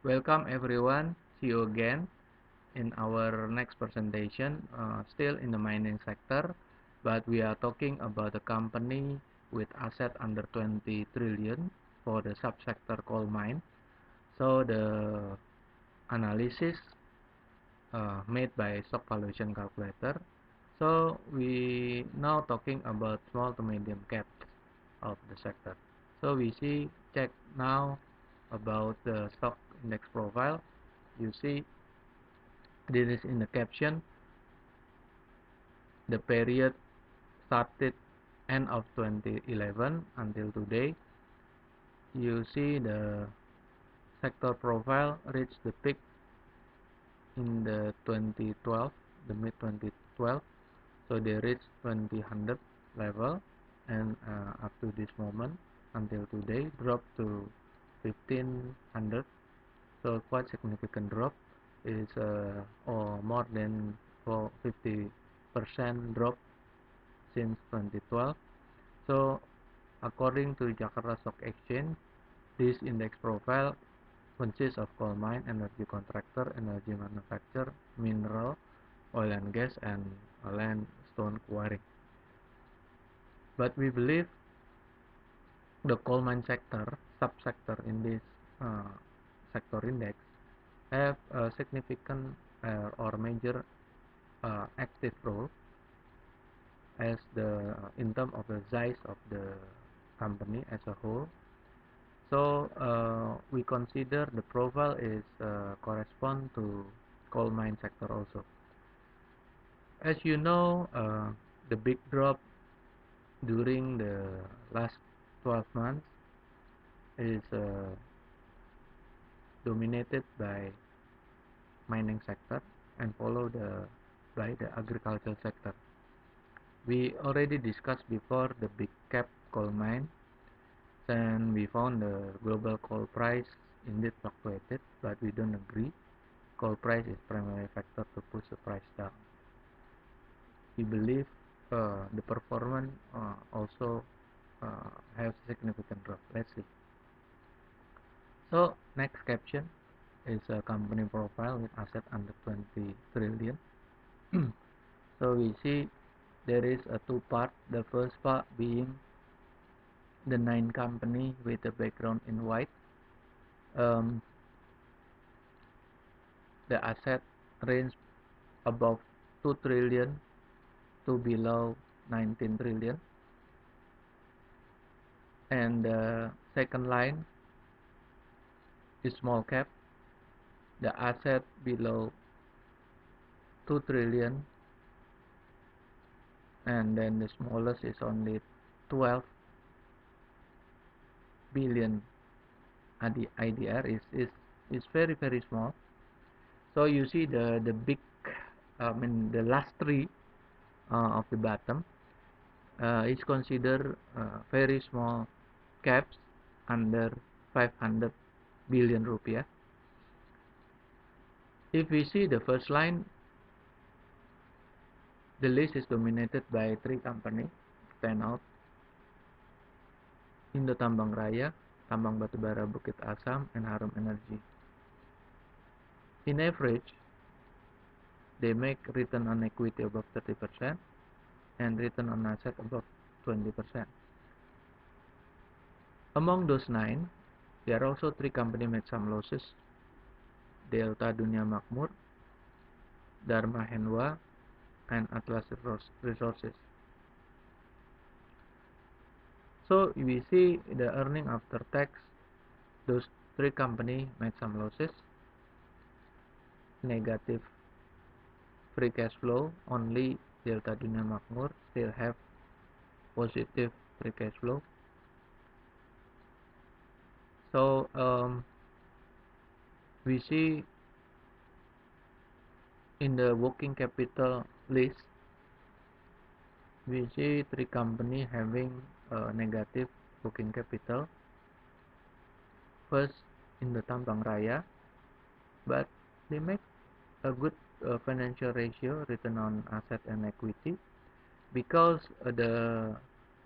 Welcome everyone. See you again in our next presentation. Still in the mining sector, but we are talking about a company with asset under 20 trillion for the subsector coal mine. So the analysis made by stock valuation calculator. So we now talking about small to medium caps of the sector. So we see check now about the stock index profile. You see this is in the caption. The period started end of 2011 until today. You see the sector profile reached the peak in the 2012, the mid 2012. So they reached 2000 level, and up to this moment until today dropped to 1500. So quite significant drop is or more than 50% drop since 2012. So according to Jakarta Stock Exchange, this index profile consists of coal mine, energy contractor, energy manufacturer, mineral, oil and gas, and land stone quarry. But we believe the coal mine sector, subsector in this sector index, have a significant or major active role as the in terms of the size of the company as a whole. So we consider the profile is correspond to coal mine sector also. As you know, the big drop during the last 12 months is dominated by mining sector and followed by the agricultural sector. We already discussed before the big cap coal mine, and we found the global coal price indeed fluctuated, but we don't agree. Coal price is primary factor to push the price down. We believe the performance also has significant drop. Let's see. So next caption is a company profile with asset under 20 trillion. So we see there is a two part. The first part being the 9 company with the background in white. Um, the asset range above 2 trillion to below 19 trillion, and the second line is small cap. The asset below 2 trillion, and then the smallest is only 12 billion. IDR is very small. So you see the big, I mean the last three of the bottom is considered very small caps under 500 billion rupiah. If we see the first line, the list is dominated by 3 companies stand out: Indo Tambang Raya, Tambang Batubara Bukit Asam, and Harum Energy. In average, they make return on equity above 30% and return on asset above 20%. Among those 9, there are also 3 companies made some losses: Delta Dunia Makmur, Dharma Henwa, and Atlas Resources. So we see the earning after tax, those 3 companies made some losses, negative free cash flow. Only Delta Dunia Makmur still have positive free cash flow. So we see in the working capital list, we see 3 companies having negative working capital. First, in the Tambang Raya, but they make a good financial ratio, return on asset and equity, because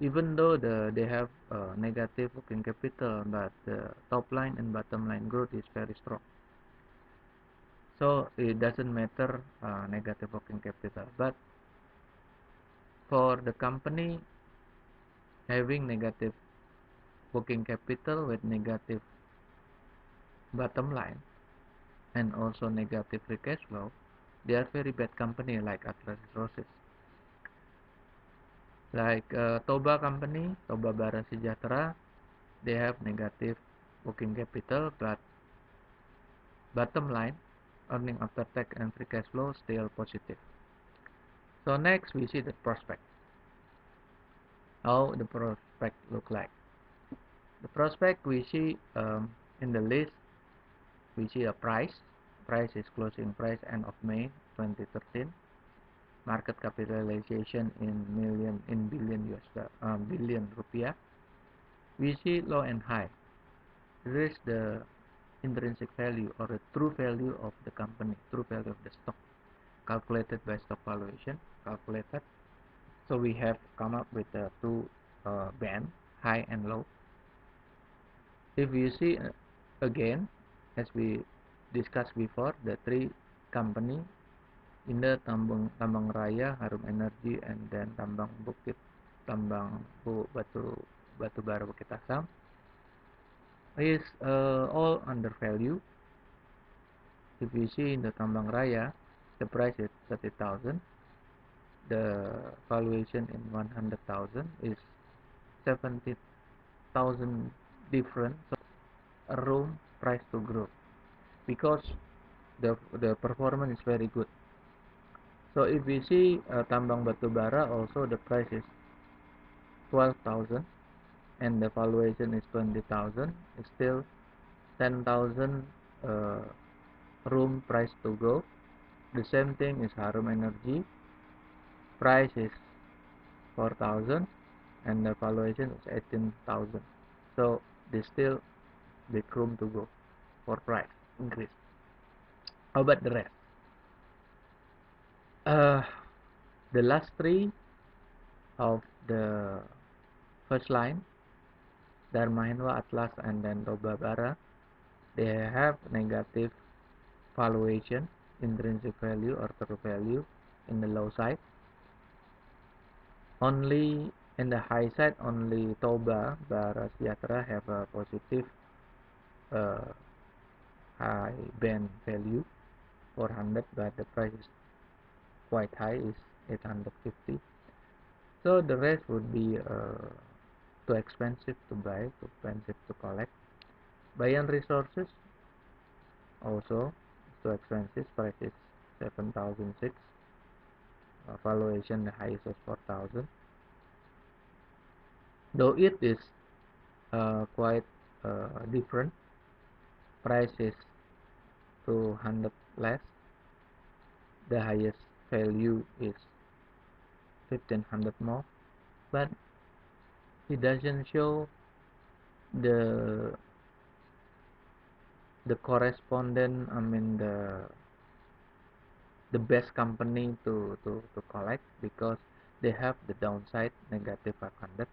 even though they have negative working capital, but the top line and bottom line growth is very strong. So it doesn't matter negative working capital, but for the company having negative working capital with negative bottom line and also negative free cash flow, they are very bad company like Atlas Resources. Like Toba company, Toba Bara Sejahtera, they have negative working capital, but bottom line, earning after tax and free cash flow still positive. So next we see the prospect. How the prospect look like. The prospect we see in the list, we see a price. Price is closing price end of May 2013. Market capitalization in billion rupiah. We see low and high. This is the intrinsic value or the true value of the company, true value of the stock, calculated by stock valuation, calculated. So we have come up with the two band, high and low. If you see again, as we discussed before, the three company in the Tambang Raya, Harum Energy, and then Tambang Bukit, Tambang Batu Bara Bukit Asam is all undervalued. If you see in the Tambang Raya, the price is 30,000, the valuation in 100,000 is 70,000 different. So a room price to grow because the performance is very good. So if we see Tambang Batubara, also the price is 12,000 and the valuation is 20,000. It's still 10,000 room price to go. The same thing is Harum Energy. Price is 4,000 and the valuation is 18,000. So there's still big room to go for price increase. How about the rest? The last three of the first line, Dharma Hinwa, Atlas, and then Toba Bara, they have negative valuation, intrinsic value or true value in the low side. Only in the high side, only Toba Bara Sejahtera have a positive high band value 400, but the price is quite high, is 850. So the rest would be too expensive to buy, too expensive to collect. Bayan Resources also too expensive, price is 7,006, valuation the highest is 4,000. Though it is quite different, price is 200 less, the highest value is 1,500 more, but it doesn't show the correspondent, I mean the best company to collect, because they have the downside negative 500.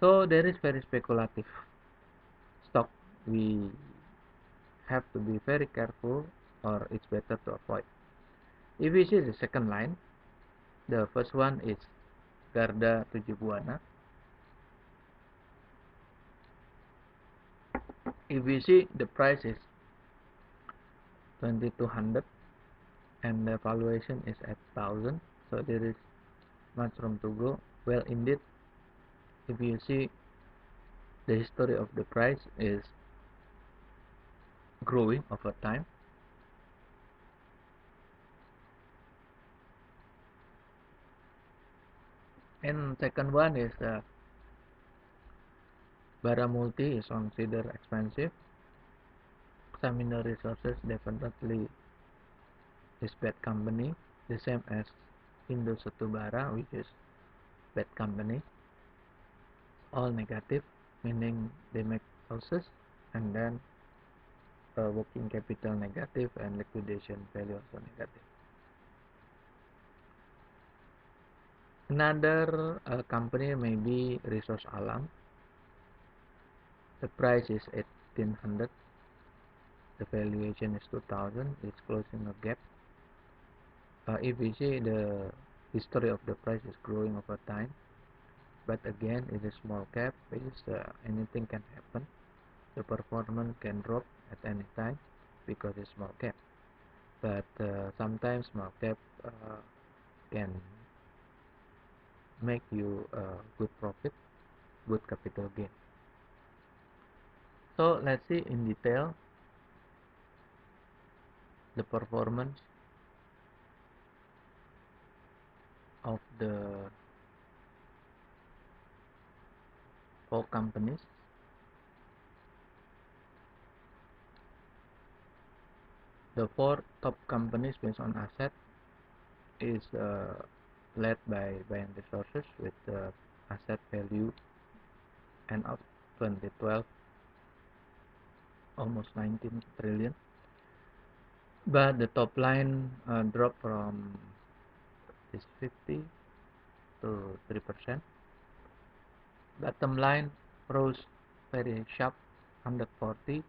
So there is very speculative stock. We have to be very careful, or it's better to avoid. If we see the second line, the first one is Garda Tujuh Buana. If we see the price is 2,200 and the valuation is at 1,000, so there is much room to go. Well, indeed, if you see the history of the price is growing over time. And second one is Bara Multi is considered expensive. Samina Resources definitely is bad company, the same as Indo Setubara, which is bad company. All negative, meaning they make losses, and then working capital negative and liquidation value also negative. Another company may be Resource Alam. The price is 1,800 the valuation is 2000, it's closing a gap. If we see the history of the price is growing over time, but again it is small cap, anything can happen. The performance can drop at any time because it's small cap, but sometimes small cap can make you good profit, good capital gain. So let's see in detail the performance of the 4 companies. The 4 top companies based on asset is led by Bayan Resources with asset value end of 2012 almost 19 trillion, but the top line dropped from is 50 to 3%. Bottom line rose very sharp, 140,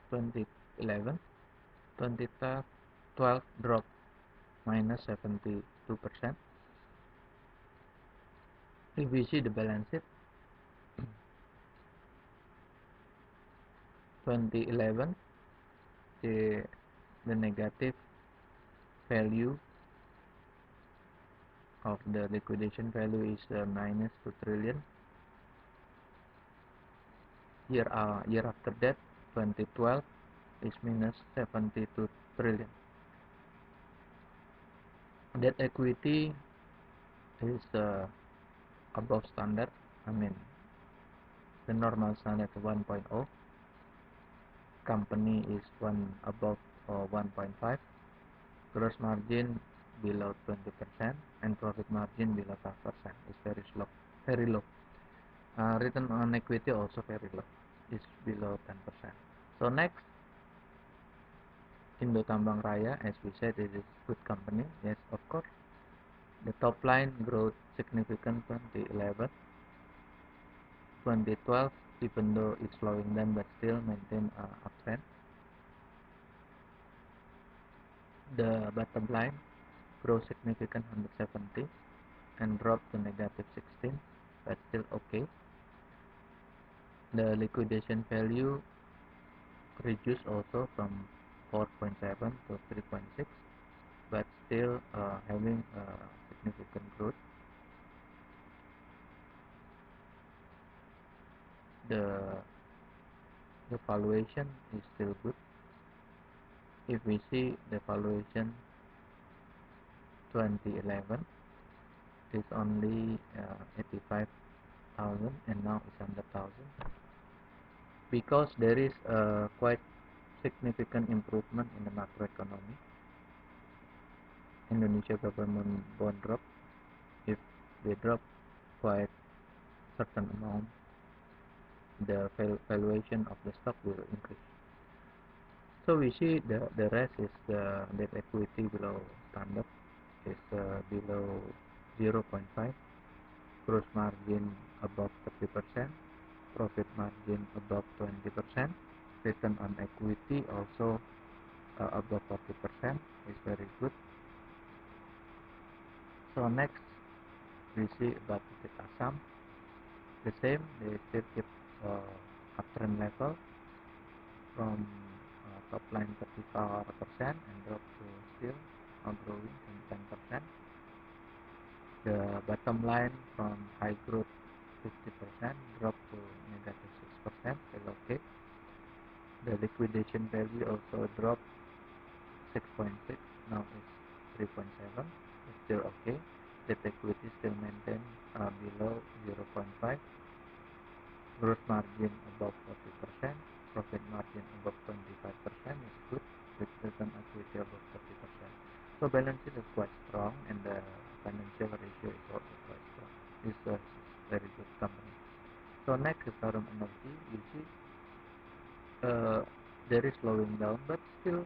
2011, 2012 dropped minus 72%. If we see the balance sheet, 2011 the negative value of the liquidation value is minus 2 trillion. Year after that, 2012 is minus 72 trillion. Debt equity is above standard. I mean, the normal standard 1.0. Company is above 1.5. Gross margin below 20% and profit margin below 5%. It's very low. Return on equity also very low. It's below 10%. So next, Indo Tambang Raya, as we said, it is good company. Yes, of course. The top line growth significant 2011, 2012, even though it's slowing down, but still maintain uptrend. The bottom line grow significant 170 and drop to negative 16, but still okay. The liquidation value reduced also from 4.7 to 3.6, but still having significant growth. The valuation is still good. If we see the valuation 2011 is only 85,000 and now it's 100,000, because there is a quite significant improvement in the macroeconomy. Indonesia government bond drop. If they drop quite certain amount, the valuation of the stock will increase. So we see the rest is the debt equity below standard, is below 0.5, gross margin above 30%, profit margin above 20%, return on equity also above 40%, is very good. So next we see about Bukit Asam. The same, they still keep uptrend level from top line 34% and drop to still growing in 10%. The bottom line from high growth 50% drop to negative 6%, still okay. The liquidation value also dropped 6.6, now it's 3.7, it's still okay. Debt equity still maintained below 0.5. Gross margin above 40%, profit margin above 25% is good, with return equity above 30%. So balance sheet is quite strong and the financial ratio is also quite strong. It's a very good company. So next is Tarum Energy. You see there is slowing down, but still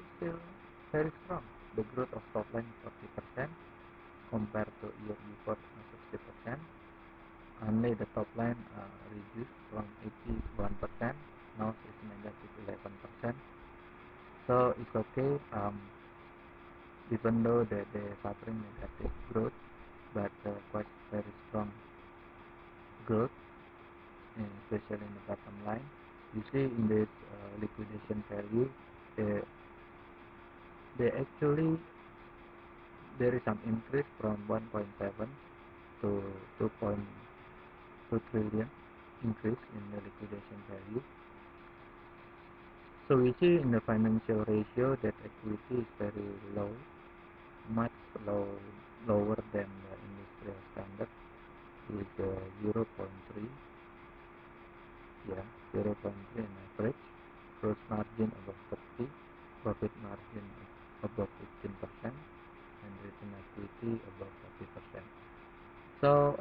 very strong. The growth of top line is 40% compared to year before 60%. Only the top line reduced from 81%, now it's negative 11%. So it's okay, even though they're suffering negative growth, but quite very strong growth, and especially in the bottom line. You see in this liquidation value, they, they actually there is some increase from 1.7 to 2.2 trillion increase in the liquidation value. So we see in the financial ratio that equity is very low, much lower than the industrial standard, is 0.3, yeah, 0.3 in average, gross margin above 30, profit margin above 15%, and return equity above 40%. So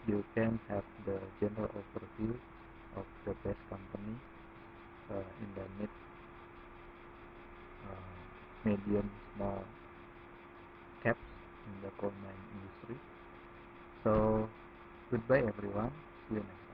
you can have the general overview of the best company in the medium, small caps in the coal mine industry. So goodbye everyone. See you next time.